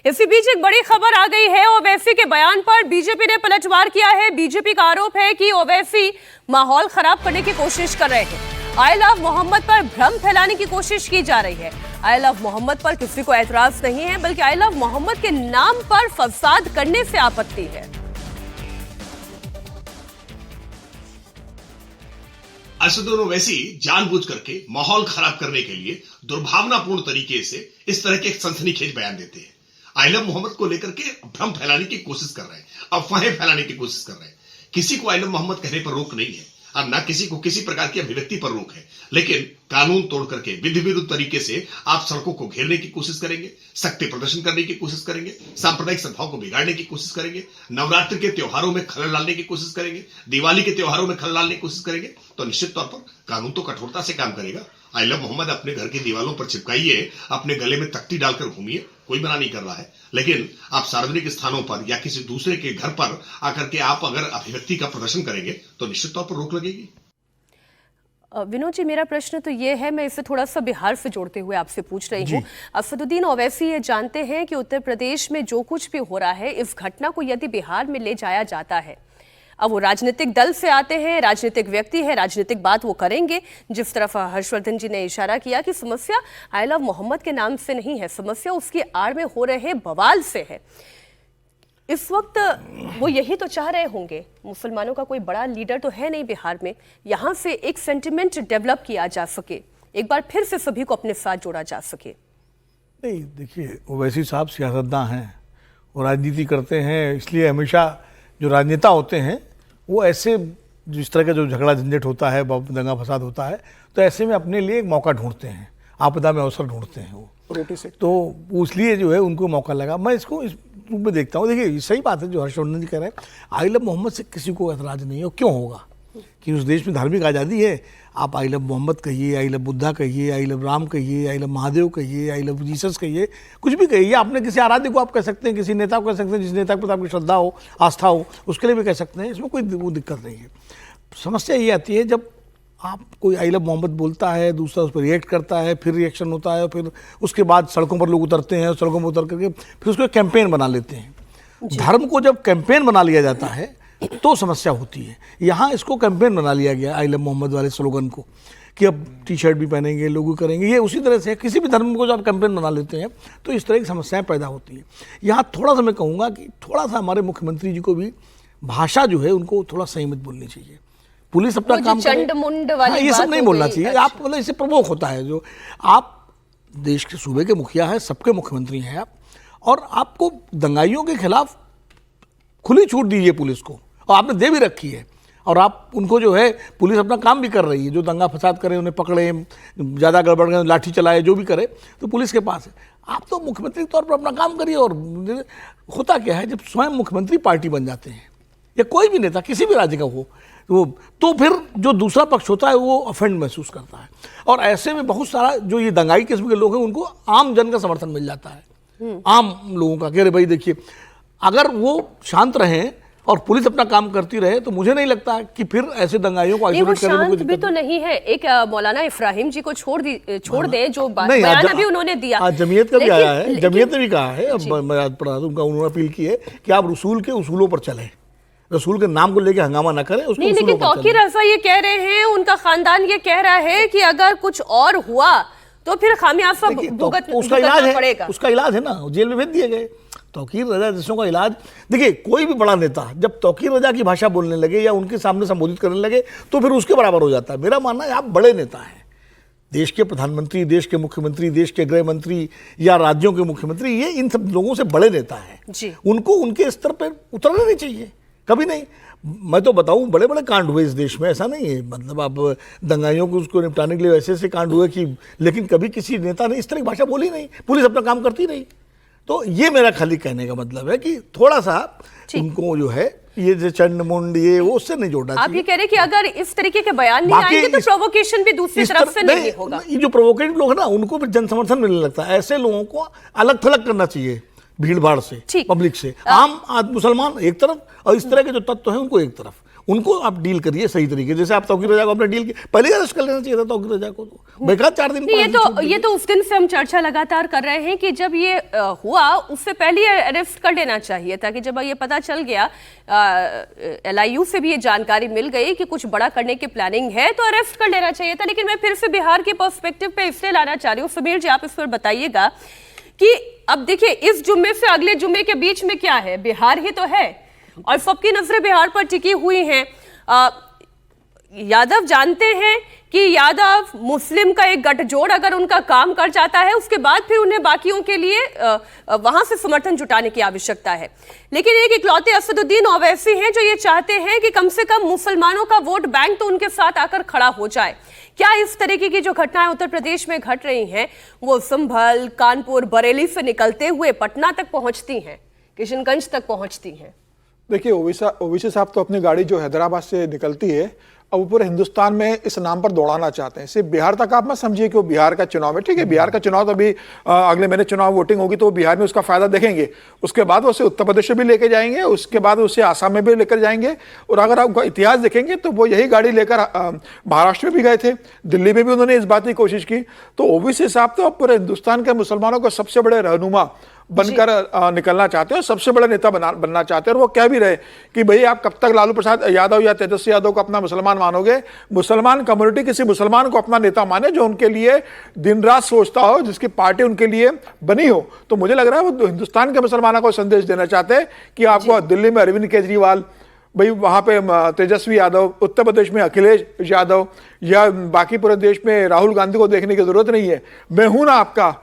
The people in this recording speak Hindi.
इसी बीच एक बड़ी खबर आ गई है। ओवैसी के बयान पर बीजेपी ने पलटवार किया है। बीजेपी का आरोप है कि ओवैसी माहौल खराब करने की कोशिश कर रहे हैं। आई लव मोहम्मद पर भ्रम फैलाने की कोशिश की जा रही है। आई लव मोहम्मद पर किसी को एतराज नहीं है, बल्कि आई लव मोहम्मद के नाम पर फसाद करने से आपत्ति है। असदुद्दीन ओवैसी जानबूझ करके माहौल खराब करने के लिए दुर्भावनापूर्ण तरीके से इस तरह के सनसनीखेज बयान देते हैं। आई लव मोहम्मद को लेकर के भ्रम फैलाने की कोशिश कर रहे हैं, अफवाहें फैलाने की कोशिश कर रहे हैं। किसी को आई लव मोहम्मद कहने पर रोक नहीं है और ना किसी को किसी प्रकार की अभिव्यक्ति पर रोक है, लेकिन कानून तोड़ करके विधि विरुद्ध तरीके से आप सड़कों को घेरने की कोशिश करेंगे, शक्ति प्रदर्शन करने की कोशिश करेंगे, सांप्रदायिक सद्भाव को बिगाड़ने की कोशिश करेंगे, नवरात्रि के त्योहारों में खलल डालने की कोशिश करेंगे, दिवाली के त्योहारों में खलल डालने की कोशिश करेंगे, तो निश्चित तौर पर कानून तो कठोरता से काम करेगा। आई लव मोहम्मद अपने घर की दीवारों पर चिपकाइए, अपने गले में तख्ती डालकर घूमिए, कोई मना नहीं कर रहा है। लेकिन आप सार्वजनिक स्थानों पर या किसी दूसरे के घर पर आकर के आप अगर अभिव्यक्ति का प्रदर्शन करेंगे तो निश्चित तौर पर रोक लगेगी। विनोद जी, मेरा प्रश्न तो ये है, मैं इसे थोड़ा सा बिहार से जोड़ते हुए आपसे पूछ रही हूँ। असदुद्दीन ओवैसी ये जानते हैं कि उत्तर प्रदेश में जो कुछ भी हो रहा है, इस घटना को यदि बिहार में ले जाया जाता है, अब वो राजनीतिक दल से आते हैं, राजनीतिक व्यक्ति है, राजनीतिक बात वो करेंगे। जिस तरफ हर्षवर्धन जी ने इशारा किया कि समस्या आई लव मोहम्मद के नाम से नहीं है, समस्या उसकी आड़ में हो रहे बवाल से है। इस वक्त वो यही तो चाह रहे होंगे, मुसलमानों का कोई बड़ा लीडर तो है नहीं बिहार में, यहाँ से एक सेंटिमेंट डेवलप किया जा सके, एक बार फिर से सभी को अपने साथ जोड़ा जा सके। नहीं, देखिए, ओवैसी साहब सियासतदान हैं और राजनीति करते हैं, इसलिए हमेशा जो राजनेता होते हैं वो ऐसे जिस तरह का जो झगड़ा झंझट होता है, दंगा फसाद होता है, तो ऐसे में अपने लिए एक मौका ढूंढते हैं, आपदा में अवसर ढूंढते हैं वो रोटी से। तो इसलिए जो है उनको मौका लगा। मैं इसको इस रूप में देखता हूँ। देखिए, सही बात है जो हर्षवर्धन जी कह रहे हैं, आई लव मोहम्मद से किसी को एतराज नहीं है। क्यों होगा कि उस देश में धार्मिक आज़ादी है। आप आई लव मोहम्मद कहिए, आई लव बुद्धा कहिए, आई लव राम कहिए, आई लव महादेव कहिए, आई लव जीसस कहिए, कुछ भी कहिए। आपने किसी आराध्य को आप कह सकते हैं, किसी नेता को कह सकते हैं, जिस नेता पर आपकी श्रद्धा हो, आस्था हो, उसके लिए भी कह सकते हैं। इसमें कोई वो दिक्कत नहीं है। समस्या ये आती है जब आप कोई आई लव मोहम्मद बोलता है, दूसरा उस पर रिएक्ट करता है, फिर रिएक्शन होता है, फिर उसके बाद सड़कों पर लोग उतरते हैं, सड़कों पर उतर करके फिर उसको कैंपेन बना लेते हैं। धर्म को जब कैंपेन बना लिया जाता है तो समस्या होती है। यहाँ इसको कैंपेन बना लिया गया आई लव मोहम्मद वाले स्लोगन को, कि अब टी शर्ट भी पहनेंगे, लोग करेंगे। ये उसी तरह से किसी भी धर्म को जब कैंपेन बना लेते हैं तो इस तरह की समस्याएं पैदा होती हैं। यहाँ थोड़ा सा मैं कहूँगा कि थोड़ा सा हमारे मुख्यमंत्री जी को भी भाषा जो है उनको थोड़ा संयमित बोलनी चाहिए। पुलिस अपना काम करे, ये सब नहीं बोलना चाहिए। आप मतलब इससे प्रवोक होता है। जो आप देश के सूबे के मुखिया हैं, सबके मुख्यमंत्री हैं आप, और आपको दंगाइयों के खिलाफ खुली छूट दीजिए पुलिस को, और आपने दे भी रखी है। और आप उनको जो है, पुलिस अपना काम भी कर रही है, जो दंगा फसाद करे उन्हें पकड़े, ज़्यादा गड़बड़ करें, लाठी चलाए, जो भी करे तो पुलिस के पास है। आप तो मुख्यमंत्री के तौर पर अपना काम करिए। और होता क्या है, जब स्वयं मुख्यमंत्री पार्टी बन जाते हैं या कोई भी नेता किसी भी राज्य का हो, तो फिर जो दूसरा पक्ष होता है वो ऑफेंड महसूस करता है। और ऐसे में बहुत सारा जो ये दंगाई किस्म के लोग हैं उनको आम जन का समर्थन मिल जाता है, आम लोगों का। कह रहे भाई देखिए, अगर वो शांत रहें और पुलिस अपना काम करती रहे तो मुझे नहीं लगता कि फिर ऐसे दंगाइयों को आइसोलेट करने में कोई दिक्कत भी तो नहीं है। एक मौलाना इफ्राहिम जी को छोड़ दें, जो बयान अभी उन्होंने दिया, जमीयत का भी आया है, जमीयत ने भी कहा है, मैं याद पढ़ा उनका, उन्होंने अपील की है कि आप रसूल के उसूलों पर चलें, रसूल के नाम को लेके हंगामा ना करें। नहीं, लेकिन तौकीर रज़ा ये कह रहे हैं, उनका खानदान ये कह रहा है कि अगर कुछ और हुआ तो फिर खामियाजा भुगतना पड़ेगा। उसका इलाज है ना, जेल में भेज दिए गए। तौकीर रज़ा जैसों का इलाज, देखिए कोई भी बड़ा नेता जब तौकीर रज़ा की भाषा बोलने लगे या उनके सामने संबोधित करने लगे तो फिर उसके बराबर हो जाता है। मेरा मानना है आप बड़े नेता हैं, देश के प्रधानमंत्री, देश के मुख्यमंत्री, देश के गृह मंत्री या राज्यों के मुख्यमंत्री, ये इन सब लोगों से बड़े नेता हैं। उनको उनके स्तर पर उतरना नहीं चाहिए, कभी नहीं। मैं तो बताऊं, बड़े बड़े कांड हुए इस देश में, ऐसा नहीं है। मतलब आप दंगाइयों को उसको निपटाने के लिए ऐसे कांड हुए कि, लेकिन कभी किसी नेता ने इस तरह की भाषा बोली नहीं, पुलिस अपना काम करती नहीं। तो ये मेरा खाली कहने का मतलब है कि थोड़ा सा उनको जो है ये जो चंड मुंड ये वो उससे नहीं जोड़ना चाहिए। आप ये कह रहे हैं कि अगर इस तरीके के बयान नहीं आएंगे तो प्रोवोकेशन भी दूसरी तरफ से नहीं होगा। ये जो प्रोवोकेटिव लोग हैं ना, उनको भी जन समर्थन मिलने लगता है। ऐसे लोगों को अलग थलग करना चाहिए भीड़ भाड़ से, पब्लिक से। आम मुसलमान एक तरफ और इस तरह के जो तत्व हैं उनको एक तरफ। उनको आप डील करिए सही तरीके, जैसे आप तौकीर रजा को आपने डील किया, पहले अरेस्ट कर लेना चाहिए था तौकीर रजा को, तो बेकार 4 दिन ये तो उस दिन से हम चर्चा लगातार कर रहे हैं कि जब ये हुआ उससे पहले अरेस्ट कर लेना चाहिए था, कि जब ये पता चल गया LIU से भी ये जानकारी मिल गई कि कुछ बड़ा करने की प्लानिंग है तो अरेस्ट कर लेना चाहिए था। लेकिन मैं फिर से बिहार के पर्सपेक्टिव पे इसलिए लाना चाह रही हूँ, समीर जी आप इस पर बताइएगा कि अब देखिए इस जुम्मे से अगले जुम्मे के बीच में क्या है, बिहार ही तो है और सबकी नजरें बिहार पर टिकी हुई हैं। यादव जानते हैं कि यादव मुस्लिम का एक गठजोड़ अगर उनका काम कर जाता है उसके बाद फिर उन्हें बाकियों के लिए वहां से समर्थन जुटाने की आवश्यकता है। लेकिन एक इकलौते असदुद्दीन ओवैसी हैं जो ये चाहते हैं कि कम से कम मुसलमानों का वोट बैंक तो उनके साथ आकर खड़ा हो जाए। क्या इस तरीके की जो घटनाएं उत्तर प्रदेश में घट रही हैं वो संभल, कानपुर, बरेली से निकलते हुए पटना तक पहुंचती हैं, किशनगंज तक पहुंचती हैं? देखिए ओवैसी साहब तो अपनी गाड़ी जो हैदराबाद से निकलती है अब वो पूरे हिंदुस्तान में इस नाम पर दौड़ाना चाहते हैं। सिर्फ बिहार तक आप मत समझिए कि वो बिहार का चुनाव है, ठीक है बिहार का चुनाव तो अभी अगले महीने चुनाव वोटिंग होगी तो वो बिहार में उसका फायदा देखेंगे, उसके बाद वो उसे उत्तर प्रदेश में भी लेके जाएंगे, उसके बाद उसे आसाम में भी लेकर जाएंगे। और अगर आप इतिहास देखेंगे तो वो यही गाड़ी लेकर महाराष्ट्र में भी गए थे, दिल्ली में भी उन्होंने इस बात की कोशिश की। तो ओवैसी साहब तो अब पूरे हिंदुस्तान के मुसलमानों को सबसे बड़े रहनुमा बनकर निकलना चाहते हैं और सबसे बड़ा नेता बनना चाहते हैं। और वो कह भी रहे कि भाई आप कब तक लालू प्रसाद यादव या तेजस्वी यादव को अपना मुसलमान मानोगे, मुसलमान कम्युनिटी किसी मुसलमान को अपना नेता माने जो उनके लिए दिन रात सोचता हो, जिसकी पार्टी उनके लिए बनी हो। तो मुझे लग रहा है वो हिंदुस्तान के मुसलमानों को संदेश देना चाहते हैं कि आपको दिल्ली में अरविंद केजरीवाल, भाई वहां पे तेजस्वी यादव, उत्तर प्रदेश में अखिलेश यादव या बाकी पूरे देश में राहुल गांधी को देखने की जरूरत नहीं है। मैं हूं ना आपका